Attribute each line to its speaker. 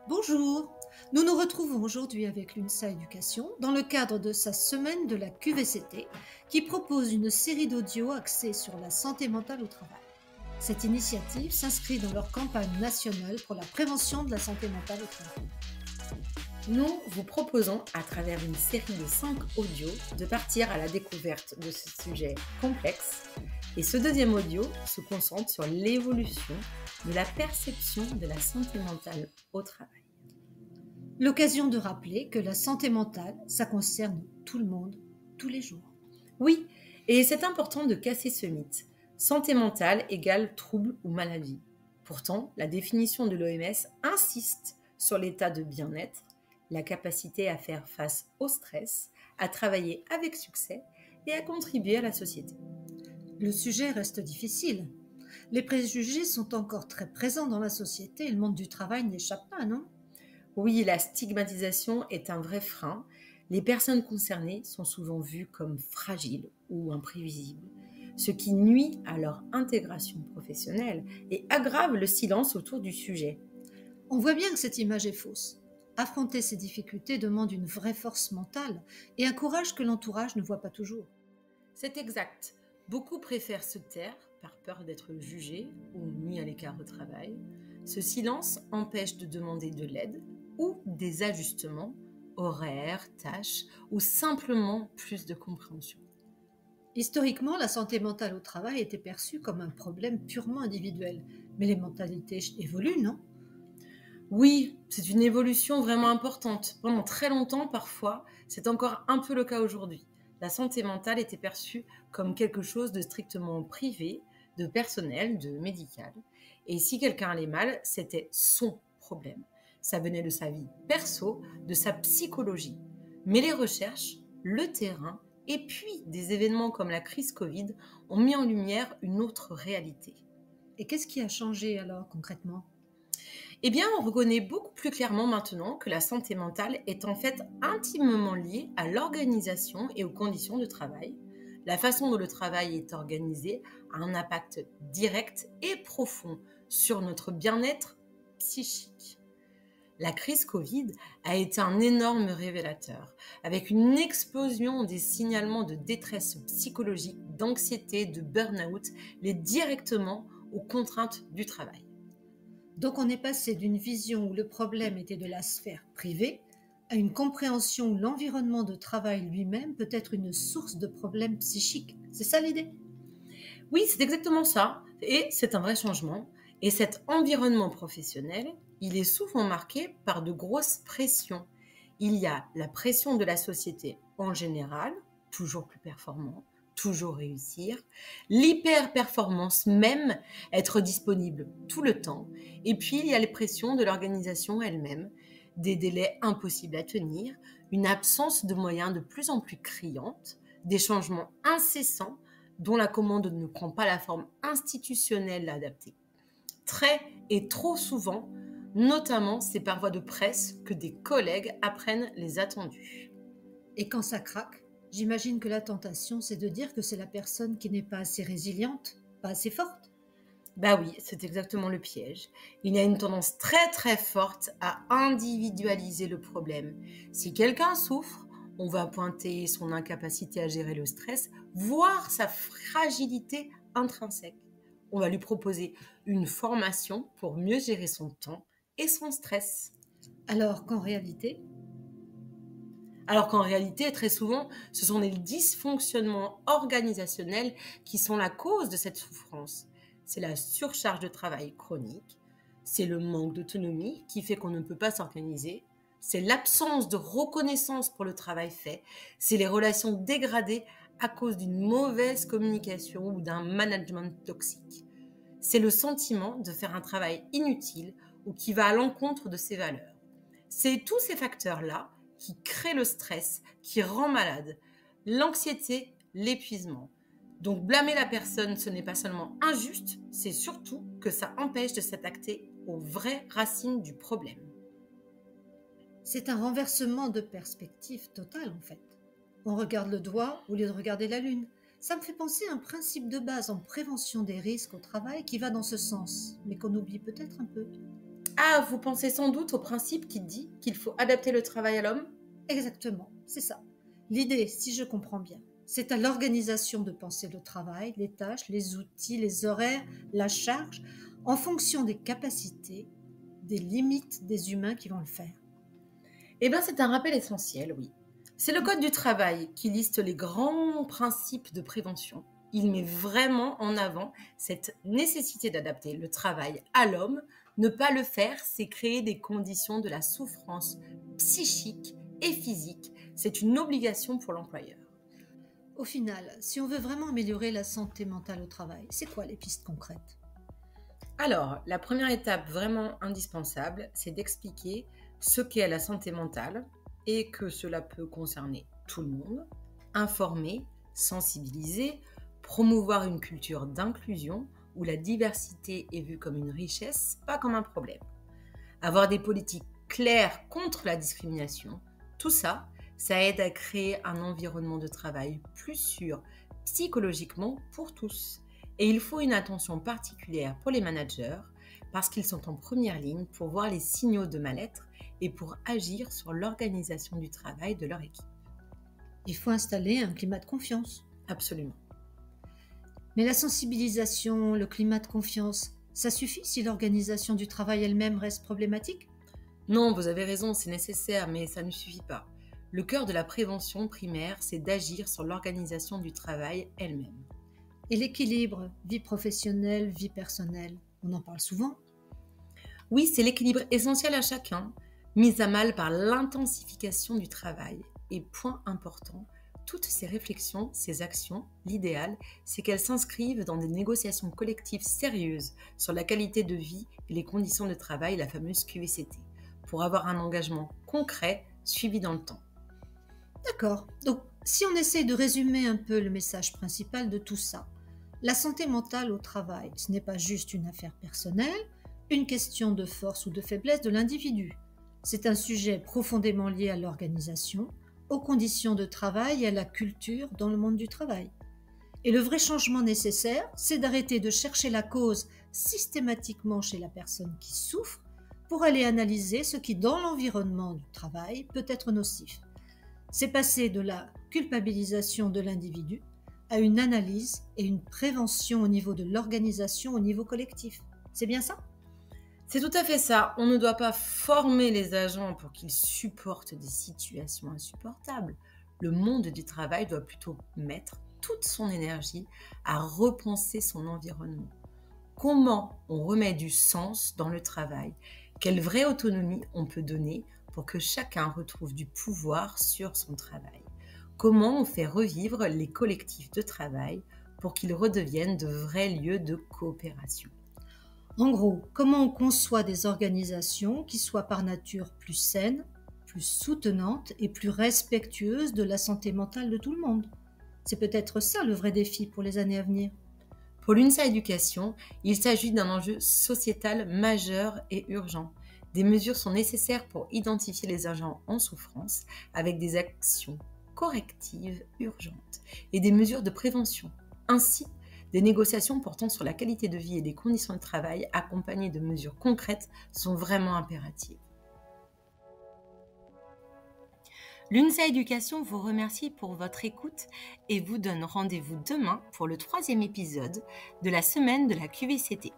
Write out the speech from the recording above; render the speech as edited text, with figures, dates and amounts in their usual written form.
Speaker 1: Bonjour, nous nous retrouvons aujourd'hui avec l'UNSA Éducation dans le cadre de sa semaine de la QVCT qui propose une série d'audios axés sur la santé mentale au travail. Cette initiative s'inscrit dans leur campagne nationale pour la prévention de la santé mentale au travail.
Speaker 2: Nous vous proposons, à travers une série de 5 audios, de partir à la découverte de ce sujet complexe. Et ce deuxième audio se concentre sur l'évolution de la perception de la santé mentale au travail.
Speaker 1: L'occasion de rappeler que la santé mentale, ça concerne tout le monde, tous les jours.
Speaker 2: Oui, et c'est important de casser ce mythe. Santé mentale égale trouble ou maladie. Pourtant, la définition de l'OMS insiste sur l'état de bien-être, la capacité à faire face au stress, à travailler avec succès et à contribuer à la société.
Speaker 1: Le sujet reste difficile. Les préjugés sont encore très présents dans la société et le monde du travail n'échappe pas, non?
Speaker 2: Oui, la stigmatisation est un vrai frein. Les personnes concernées sont souvent vues comme fragiles ou imprévisibles, ce qui nuit à leur intégration professionnelle et aggrave le silence autour du sujet.
Speaker 1: On voit bien que cette image est fausse. Affronter ces difficultés demande une vraie force mentale et un courage que l'entourage ne voit pas toujours.
Speaker 2: C'est exact. Beaucoup préfèrent se taire par peur d'être jugés ou mis à l'écart au travail. Ce silence empêche de demander de l'aide ou des ajustements, horaires, tâches ou simplement plus de compréhension.
Speaker 1: Historiquement, la santé mentale au travail était perçue comme un problème purement individuel. Mais les mentalités évoluent, non?
Speaker 2: Oui, c'est une évolution vraiment importante. Pendant très longtemps, parfois, c'est encore un peu le cas aujourd'hui. La santé mentale était perçue comme quelque chose de strictement privé, de personnel, de médical. Et si quelqu'un allait mal, c'était son problème. Ça venait de sa vie perso, de sa psychologie. Mais les recherches, le terrain et puis des événements comme la crise Covid ont mis en lumière une autre réalité.
Speaker 1: Et qu'est-ce qui a changé alors concrètement?
Speaker 2: Eh bien, on reconnaît beaucoup plus clairement maintenant que la santé mentale est en fait intimement liée à l'organisation et aux conditions de travail. La façon dont le travail est organisé a un impact direct et profond sur notre bien-être psychique. La crise Covid a été un énorme révélateur, avec une explosion des signalements de détresse psychologique, d'anxiété, de burn-out, liés directement aux contraintes du travail.
Speaker 1: Donc on est passé d'une vision où le problème était de la sphère privée à une compréhension où l'environnement de travail lui-même peut être une source de problèmes psychiques. C'est ça l'idée?
Speaker 2: Oui, c'est exactement ça. Et c'est un vrai changement. Et cet environnement professionnel, il est souvent marqué par de grosses pressions. Il y a la pression de la société en général, toujours plus performant, toujours réussir, l'hyper-performance même, être disponible tout le temps. Et puis, il y a les pressions de l'organisation elle-même, des délais impossibles à tenir, une absence de moyens de plus en plus criante, des changements incessants dont la commande ne prend pas la forme institutionnelle adaptée. Très et trop souvent, notamment c'est par voie de presse que des collègues apprennent les attendus.
Speaker 1: Et quand ça craque, j'imagine que la tentation, c'est de dire que c'est la personne qui n'est pas assez résiliente, pas assez forte.
Speaker 2: Bah oui, c'est exactement le piège. Il y a une tendance très très forte à individualiser le problème. Si quelqu'un souffre, on va pointer son incapacité à gérer le stress, voire sa fragilité intrinsèque. On va lui proposer une formation pour mieux gérer son temps et son stress.
Speaker 1: Alors qu'en réalité,
Speaker 2: Alors qu'en réalité, très souvent, ce sont les dysfonctionnements organisationnels qui sont la cause de cette souffrance. C'est la surcharge de travail chronique, c'est le manque d'autonomie qui fait qu'on ne peut pas s'organiser, c'est l'absence de reconnaissance pour le travail fait, c'est les relations dégradées à cause d'une mauvaise communication ou d'un management toxique. C'est le sentiment de faire un travail inutile ou qui va à l'encontre de ses valeurs. C'est tous ces facteurs-là qui créent le stress, qui rend malade, l'anxiété, l'épuisement. Donc blâmer la personne, ce n'est pas seulement injuste, c'est surtout que ça empêche de s'attaquer aux vraies racines du problème.
Speaker 1: c'est un renversement de perspective total en fait. On regarde le doigt au lieu de regarder la lune. Ça me fait penser à un principe de base en prévention des risques au travail qui va dans ce sens, mais qu'on oublie peut-être un peu.
Speaker 2: Ah, vous pensez sans doute au principe qui dit qu'il faut adapter le travail à l'homme?
Speaker 1: Exactement, c'est ça. L'idée, si je comprends bien, c'est à l'organisation de penser le travail, les tâches, les outils, les horaires, la charge, en fonction des capacités, des limites des humains qui vont le faire.
Speaker 2: Eh bien, c'est un rappel essentiel, oui. C'est le Code du travail qui liste les grands principes de prévention. Il met vraiment en avant cette nécessité d'adapter le travail à l'homme. Ne pas le faire, c'est créer des conditions de la souffrance psychique et physique. C'est une obligation pour l'employeur.
Speaker 1: Au final, si on veut vraiment améliorer la santé mentale au travail, c'est quoi les pistes concrètes?
Speaker 2: Alors, la première étape vraiment indispensable, c'est d'expliquer ce qu'est la santé mentale et que cela peut concerner tout le monde, informer, sensibiliser, promouvoir une culture d'inclusion où la diversité est vue comme une richesse, pas comme un problème. Avoir des politiques claires contre la discrimination, tout ça, ça aide à créer un environnement de travail plus sûr psychologiquement pour tous. Et il faut une attention particulière pour les managers parce qu'ils sont en première ligne pour voir les signaux de mal-être et pour agir sur l'organisation du travail de leur équipe.
Speaker 1: Il faut installer un climat de confiance.
Speaker 2: Absolument.
Speaker 1: Mais la sensibilisation, le climat de confiance, ça suffit si l'organisation du travail elle-même reste problématique?
Speaker 2: Non, vous avez raison, c'est nécessaire, mais ça ne suffit pas. Le cœur de la prévention primaire, c'est d'agir sur l'organisation du travail elle-même.
Speaker 1: Et l'équilibre, vie professionnelle, vie personnelle, on en parle souvent.
Speaker 2: Oui, c'est l'équilibre essentiel à chacun, mis à mal par l'intensification du travail. Et point important, toutes ces réflexions, ces actions, l'idéal, c'est qu'elles s'inscrivent dans des négociations collectives sérieuses sur la qualité de vie et les conditions de travail, la fameuse QVCT, pour avoir un engagement concret suivi dans le temps.
Speaker 1: D'accord. Donc, si on essaie de résumer un peu le message principal de tout ça, la santé mentale au travail, ce n'est pas juste une affaire personnelle, une question de force ou de faiblesse de l'individu. C'est un sujet profondément lié à l'organisation, aux conditions de travail et à la culture dans le monde du travail. Et le vrai changement nécessaire, c'est d'arrêter de chercher la cause systématiquement chez la personne qui souffre pour aller analyser ce qui, dans l'environnement du travail, peut être nocif. C'est passer de la culpabilisation de l'individu à une analyse et une prévention au niveau de l'organisation, au niveau collectif. C'est bien ça?
Speaker 2: C'est tout à fait ça. On ne doit pas former les agents pour qu'ils supportent des situations insupportables. Le monde du travail doit plutôt mettre toute son énergie à repenser son environnement. Comment on remet du sens dans le travail? Quelle vraie autonomie on peut donner pour que chacun retrouve du pouvoir sur son travail? Comment on fait revivre les collectifs de travail pour qu'ils redeviennent de vrais lieux de coopération?
Speaker 1: En gros, comment on conçoit des organisations qui soient par nature plus saines, plus soutenantes et plus respectueuses de la santé mentale de tout le monde? C'est peut-être ça le vrai défi pour les années à venir.
Speaker 2: Pour l'UNSA Éducation, il s'agit d'un enjeu sociétal majeur et urgent. Des mesures sont nécessaires pour identifier les agents en souffrance avec des actions correctives urgentes et des mesures de prévention. Ainsi, des négociations portant sur la qualité de vie et des conditions de travail accompagnées de mesures concrètes sont vraiment impératives. L'UNSA Éducation vous remercie pour votre écoute et vous donne rendez-vous demain pour le 3e épisode de la semaine de la QVCT.